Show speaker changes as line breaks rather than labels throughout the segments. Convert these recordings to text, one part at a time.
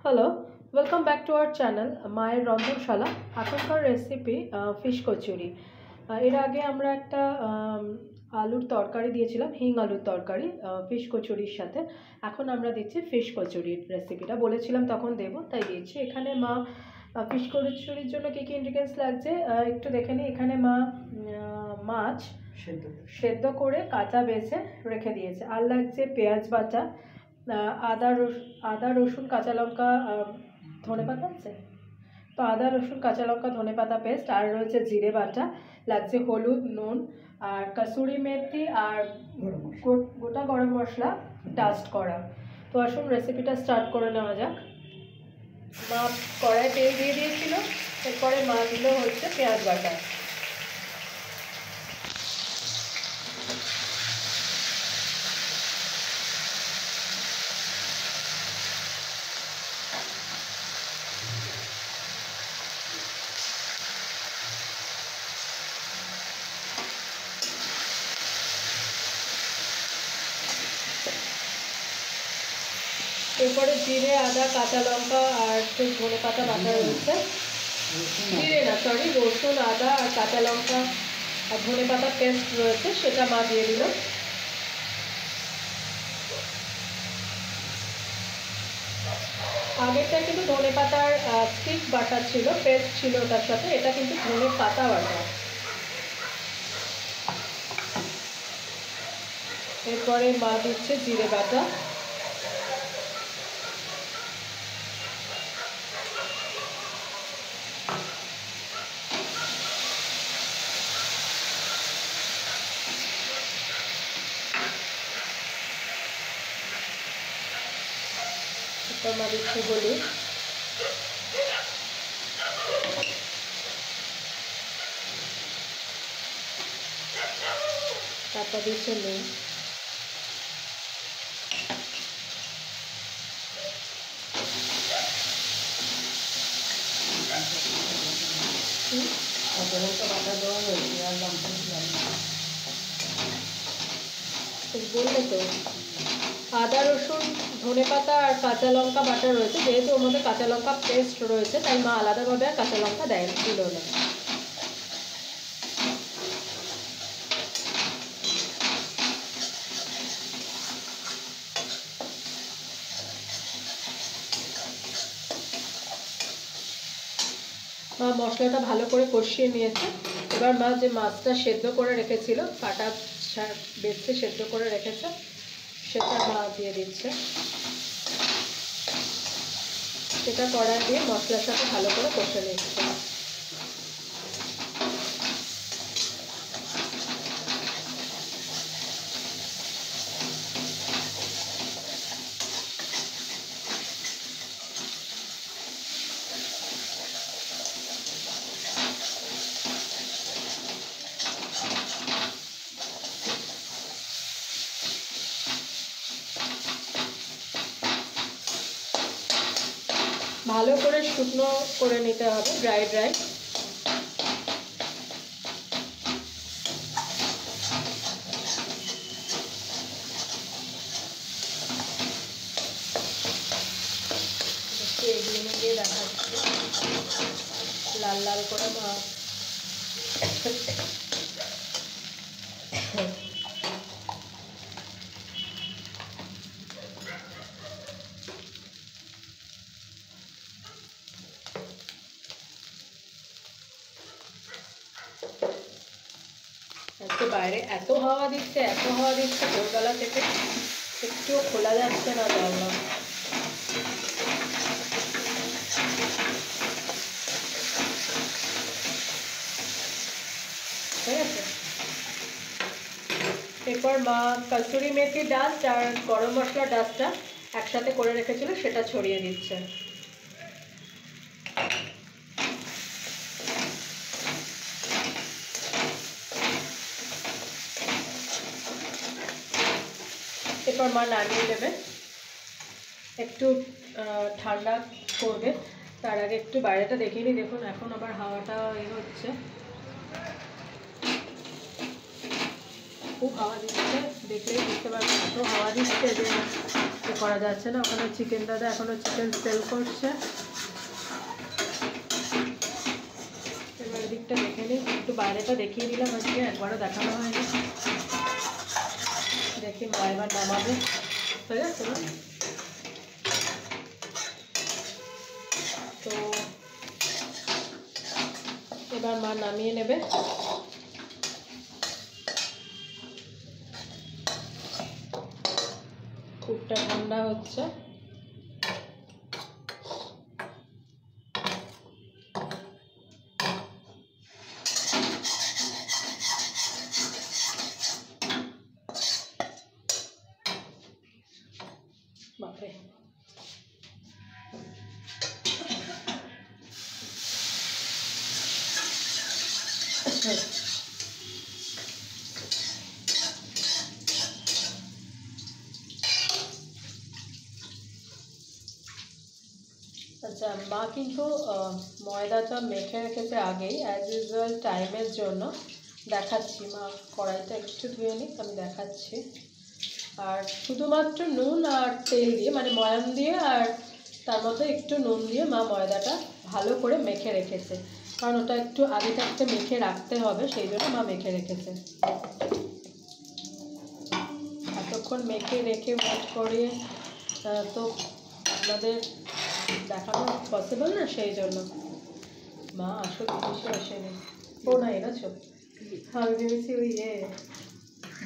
Hello, welcome back to our channel মায়ের রন্ধনশালা। এখনকার recipe fish kachori. এর আগে আমরা একটা আলুর তরকারি দিয়েছিলাম, হিং আলুর তরকারি ফিশ কচুরির সাথে। এখন আমরা দিচ্ছি ফিশ কচুরির রেসিপিটা, বলেছিলাম তখন দেবো তাই দিচ্ছি। এখানে মা ফিশ কচুরির জন্য কী কী ইনগ্রিডিয়েন্টস লাগছে একটু দেখে নিই। এখানে মা মাছ সেদ্ধ করে কাঁচা বেছে রেখে দিয়েছে। আর লাগছে পেঁয়াজ বাটা, আদা রসুন কাঁচা লঙ্কা, ধনেপাতা আছে তো আদা রসুন কাঁচা লঙ্কা ধনেপাতা পেস্ট, আর রয়েছে জিরে বাটা, লাগছে হলুদ, নুন, আর কাসুরি মেথি, আর গোটা গরম মশলা ডাস্ট করা। তো আসুন রেসিপিটা স্টার্ট করে নেওয়া যাক। মা কড়াই তেল দিয়ে দিয়েছিল, এরপরে মা দিল হচ্ছে পেঁয়াজ বাটা। এরপরে জিরে, আদা, কাঁচা লঙ্কা আর ধনে পাতা বাটা রয়েছে। রসুন, আদা আর কাঁচা লঙ্কা আর ধনে পাতা পেস্ট রয়েছে, সেটা মা দিয়ে দিল। আগেরটা কিন্তু ধনে পাতার স্টিক বাটা ছিল, পেস্ট ছিল তার সাথে, এটা কিন্তু ধনে পাতা বাটা। এরপরে মা দিচ্ছে জিরে বাটা, মা দিচ্ছে হলুদ, তারপর দিচ্ছে নুন, বললে তো আদা রসুন ধনে পাতা আর কাঁচা লঙ্কা বাটা রয়েছে। যেহেতু ওর মধ্যে কাঁচা লঙ্কা পেস্ট রয়েছে তাই মা আলাদাভাবে আর কাঁচা লঙ্কা দিল না। মা মশলাটা ভালো করে কষিয়ে নিয়েছে। এবার মা যে মাছটা সেদ্ধ করে রেখেছিল, কাটা বেছে সেদ্ধ করে রেখেছে, সেটা মা দিয়ে দিচ্ছে। সেটা কড়াই দিয়ে মশলার সাথে ভালো করে কষে নিচ্ছে। ভালো করে শুকনো করে নিতে হবে, ড্রাই ড্রাই। এগুলো দিয়ে দেখাচ্ছি লাল লাল করে মাছ। আজকে বাইরে এত হাওয়া দিচ্ছে ভোরবেলা থেকে, একটুও খোলা যাচ্ছে না জানলা। ঠিক আছে, এরপর মা কসুরি মেথি ডাস্ট আর গরম মশলা ডাস্টটা একসাথে করে রেখেছিল, সেটা ছড়িয়ে দিচ্ছে। এরপর মা নামিয়ে দেবে, একটু ঠান্ডা করবে। তার আগে একটু বাইরেটা দেখিয়ে নিই। দেখুন এখন আবার হাওয়াটা হচ্ছে, খুব হাওয়া দিচ্ছে, দেখলেই বুঝতে পারবেন এত হাওয়া দিচ্ছে যে করা যাচ্ছে না। ওখানে চিকেন দাদা এখনও চিকেন সেল করছে। এবার এদিকটা দেখে নিই, একটু বাইরেটা দেখিয়ে দিলাম, আজকে একবারও দেখানো হয়নি। দেখি মা এবার নামাবে, হয়ে গেছে না? তো এবার মা নামিয়ে নেবে। কুকটা ঠান্ডা হচ্ছে। বাপরে, আচ্ছা মা কিন্তু ময়দাটা মেখে রেখেছে আগেই, অ্যাজ ইউজুয়াল টাইমের জন্য। দেখাচ্ছি, মা কড়াইটা একটু ধুয়ে নিক, আমি দেখাচ্ছি। আর শুধুমাত্র নুন আর তেল দিয়ে, মানে ময়াম দিয়ে আর তার মধ্যে একটু নুন দিয়ে মা ময়দাটা ভালো করে মেখে রেখেছে, কারণ ওটা একটু আগে থাকতে মেখে রাখতে হবে, সেই জন্য মা মেখে রেখেছে। এতক্ষণ মেখে রেখে ওয়েট করে তো আপনাদের দেখানো পসিবল না, সেই জন্য। মা আসল জিনিসও আসেনি। ও না, এনেছো? আমি ভেবেছি ওই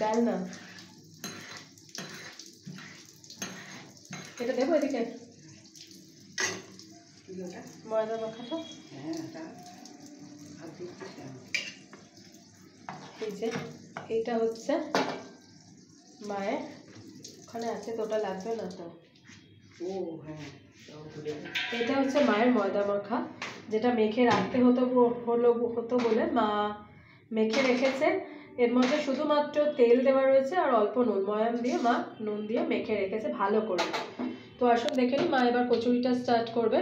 ডাল না। এটা দেবো এদিকে, ময়দা মাখাটা। এই যে এইটা হচ্ছে মায়ের, ওখানে আছে তো, ওটা লাগবে না তো। এটা হচ্ছে মায়ের ময়দা মাখা, যেটা মেখে রাখতে হতো বলে মা মেখে রেখেছে। এর মধ্যে শুধুমাত্র তেল দেওয়া রয়েছে আর অল্প নুন, ময়াম দিয়ে মা নুন দিয়ে মেখে রেখেছে ভালো করে। তো আসুন দেখে নিই, মা এবার কচুরিটা স্টার্ট করবে।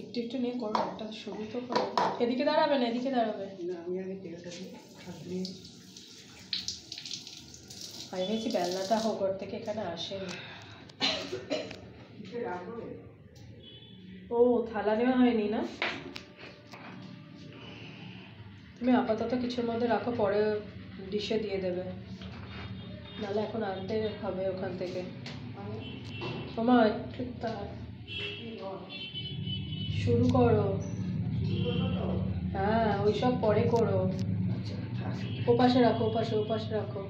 একটু একটু নিয়ে করো, একটা শুরু তো করো। এদিকে দাঁড়াবে না, এদিকে দাঁড়াবে। আমি ভেবেছি বেলনাটা হোগর থেকে এখানে আসেনি। ও থালা নেওয়া হয়নি না? তুমি আপাতত কিছুর মধ্যে রাখো, পরে ডিশে দিয়ে দেবে, নাহলে এখন আনতে হবে ওখান থেকে। তোমার একটু শুরু করো। হ্যাঁ, ওইসব পরে করো। ওপাশে রাখো, ওপাশে রাখো।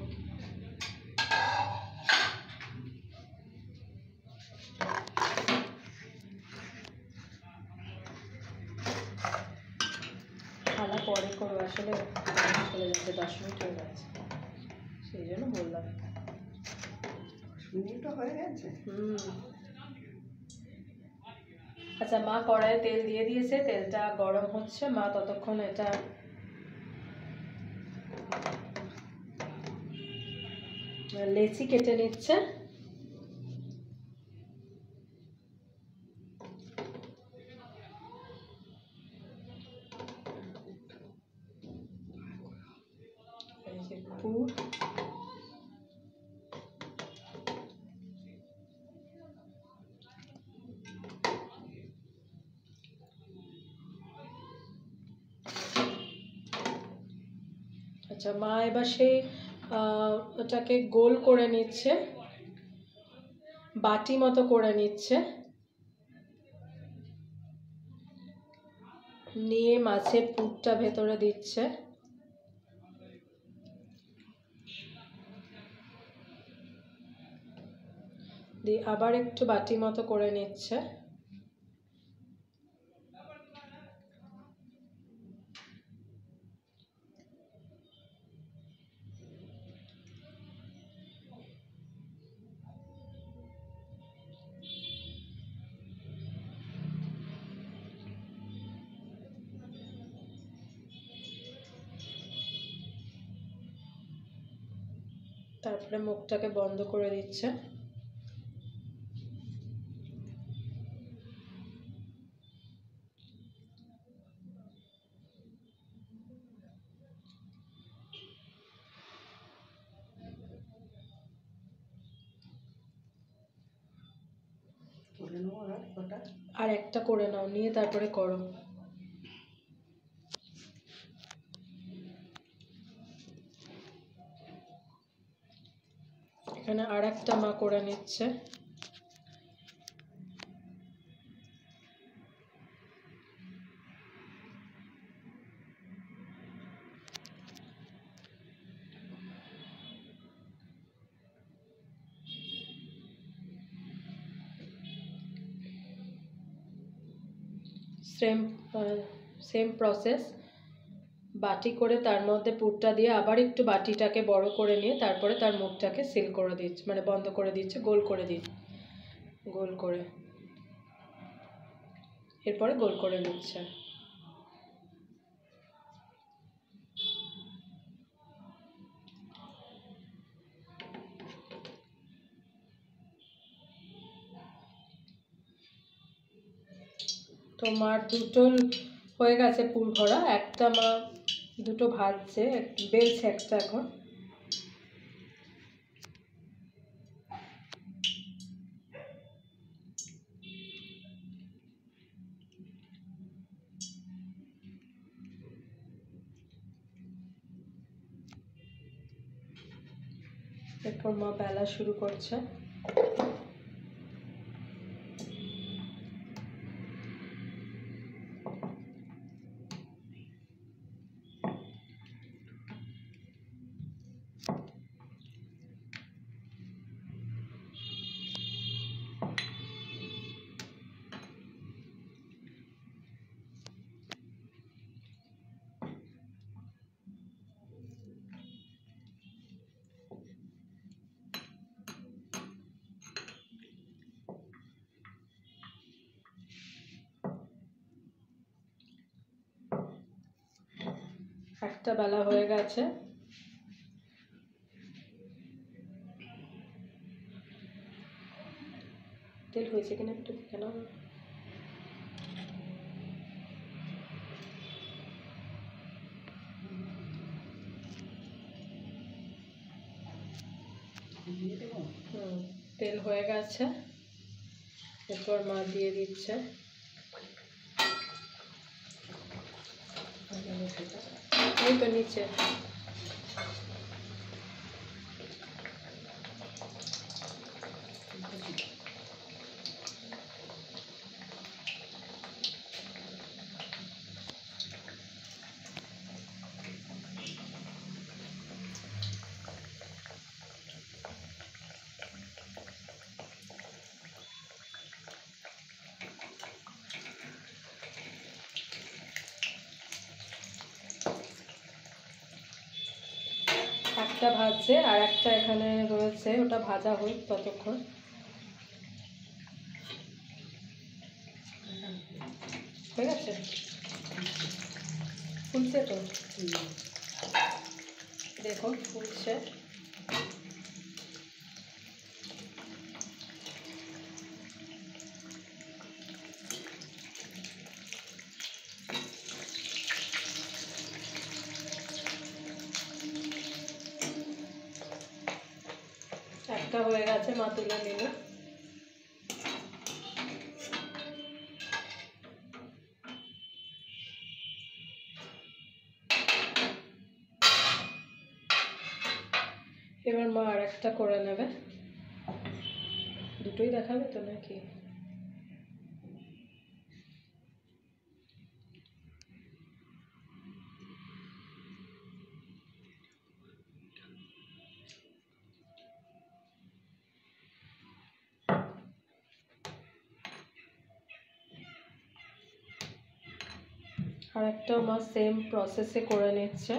থালা পরে করো, আসলে চলে যাচ্ছে, 10 মিনিট হয়ে গেছে, সেই জন্য বললাম। 10 মিনিট হয়ে গেছে। আচ্ছা, মা কড়াইয়ে তেল দিয়ে দিয়েছে, তেলটা গরম হচ্ছে। মা ততক্ষণ এটা লেচি কেটে নিচ্ছে। পুর, আচ্ছা মা এবার সেই ওটাকে গোল করে নিচ্ছে, বাটি মতো করে নিচ্ছে, নিয়ে মাছের পুরটা ভেতরে দিচ্ছে। দিয়ে আবার একটু বাটি মতো করে নিচ্ছে। তারপরে মুখটাকে বন্ধ করে দিচ্ছে। আর একটা করে নাও, নিয়ে তারপরে করো। এখানে আর একটা মা করে নিচ্ছে। সেম প্রসেস, বাটি করে তার মধ্যে পুরটা দিয়ে আবার একটু বাটিটাকে বড় করে নিয়ে তারপরে তার মুখটাকে সিল করে দিচ্ছে, মানে বন্ধ করে দিচ্ছে, গোল করে দিচ্ছে, গোল করে, এরপরে গোল করে নিচ্ছে। তো মার দুটো হয়ে গেছে পুর ভরা, একটা মা দুটো ভাজছে, বেলছে একটা এখন। এরপর মা বেলা শুরু করছে। একটা বেলা হয়ে গেছে। তেল হয়েছে কিনা একটু দেখে নাও। তেল হয়ে গেছে, এরপর মা দিয়ে দিচ্ছে। এই তো নিচে। একটা ভাজছে আর একটা এখানে রয়েছে, ওটা ভাজা হোক ততক্ষণ। হয়ে গেছে, ফুলছে তো, দেখুন ফুলছে। একটা হয়ে গেছে, মা তুলে নিল। এবার মা আর একটা করে নেবে। দুটোই দেখাবে তো নাকি? আর একটা মা সেম প্রসেসে করে নিচ্ছে।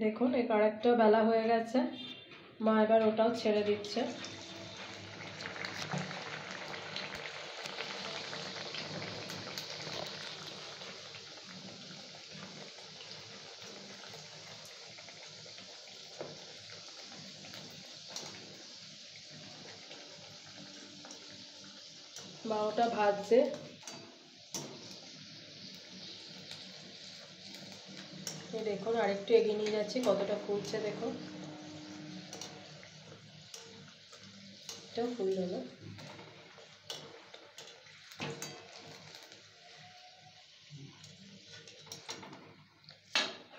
দেখুন এই আরেকটা বেলা হয়ে গেছে, মা এবার ওটাও ছেড়ে দিচ্ছে। মা ওটা ভাজছে। দেখুন আরেকটু এগিয়ে নিয়ে যাচ্ছি, কতটা ফুলছে দেখুন, এটাও ফুল হলো।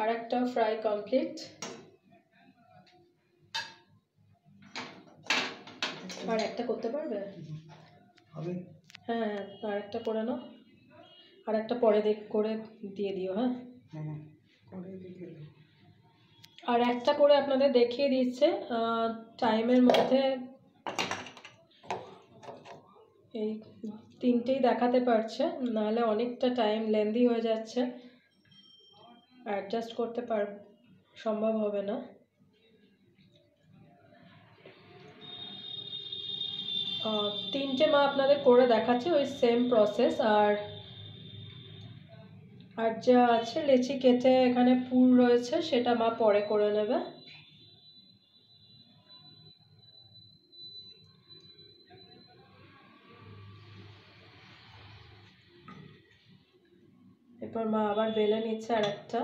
আর একটা ফ্রাই কমপ্লিট। আর একটা করতে পারবে? হ্যাঁ হ্যাঁ, আর একটা করে নাও, আর একটা পরে করে দিয়ে দিও। হ্যাঁ, আর একটা করে আপনাদের দেখিয়ে দিচ্ছে টাইমের মধ্যে। এই তিনটেই দেখাতে পারছে, নাহলে অনেকটা টাইম লেন্দি হয়ে যাচ্ছে, অ্যাডজাস্ট করতে সম্ভব হবে না। তিনটে মা আপনাদের করে দেখাচ্ছে ওই সেম প্রসেস। আর যা আছে লেচি কেটে এখানে পুর রয়েছে, সেটা মা পরে করে নেবে। এরপর মা আবার বেলে নিচ্ছে আর একটা।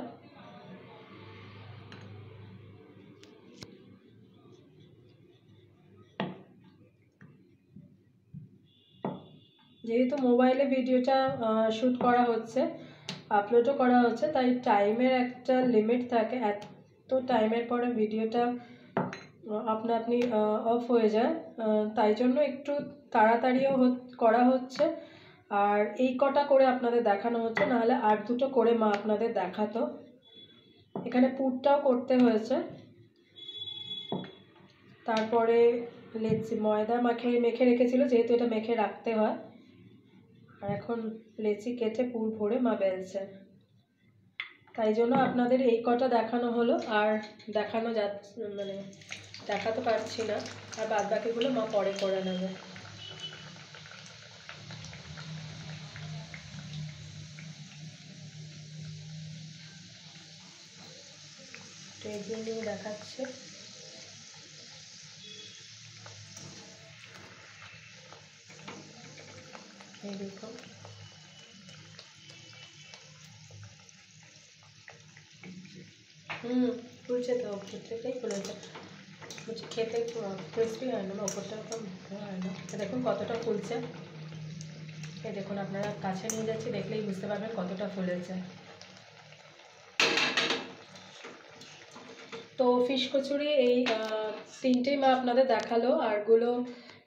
যেহেতু মোবাইলে ভিডিওটা শ্যুট করা হচ্ছে, আপলোডও করা হচ্ছে, তাই টাইমের একটা লিমিট থাকে। এত টাইমের পরে ভিডিওটা আপনা আপনি অফ হয়ে যায়, তাই জন্য একটু তাড়াতাড়িও করা হচ্ছে। আর এই কটা করে আপনাদের দেখানো হচ্ছে, নাহলে আর দুটো করে মা আপনাদের দেখাতো। এখানে পুরটাও করতে হয়েছে, তারপরে ময়দা মেখে রেখেছিল, যেহেতু এটা মেখে রাখতে হয়। আর এখন লেচি কেটে পুর ভরে মা বেলছে, তাই জন্য আপনাদের এই কটা দেখানো হলো। আর দেখানো যাচ্ছে মানে দেখাতে পারছি না, আর বাদ বাকিগুলো মা পরে করে নেবে। এগিয়ে নিয়ে দেখাচ্ছে। এই দেখুন, ফুলছে তো, ওপর থেকেই ফুলেছে। খেতে ক্রিস্পি হয় না, ওপরটা একদম হয় না। দেখুন কতটা ফুলছে। এই দেখুন, আপনারা কাছে নিয়ে যাচ্ছি, দেখলেই বুঝতে পারবেন কতটা ফুলেছে। তো ফিশ কচুরি এই তিনটেই মা আপনাদের দেখালো, আরগুলো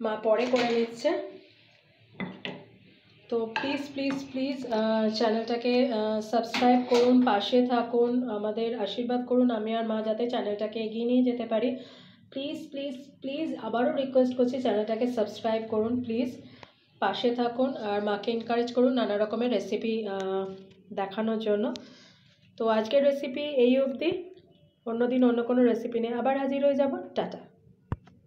মা পরে করে নিচ্ছে। তো প্লিজ প্লিজ প্লিজ চ্যানেলটাকে সাবস্ক্রাইব করুন, পাশে থাকুন, আমাদের আশীর্বাদ করুন, আমি আর মা যাতে চ্যানেলটাকে এগিয়ে নিয়ে যেতে পারি। প্লিজ প্লিজ প্লিজ আবারও রিকোয়েস্ট করছি, চ্যানেলটাকে সাবস্ক্রাইব করুন প্লিজ, পাশে থাকুন, আর মাকে এনকারেজ করুন নানা রকমের রেসিপি দেখানোর জন্য। তো আজকের রেসিপি এই অবধি, অন্যদিন অন্য কোনো রেসিপি নিয়ে আবার হাজির হয়ে যাব। টাটা।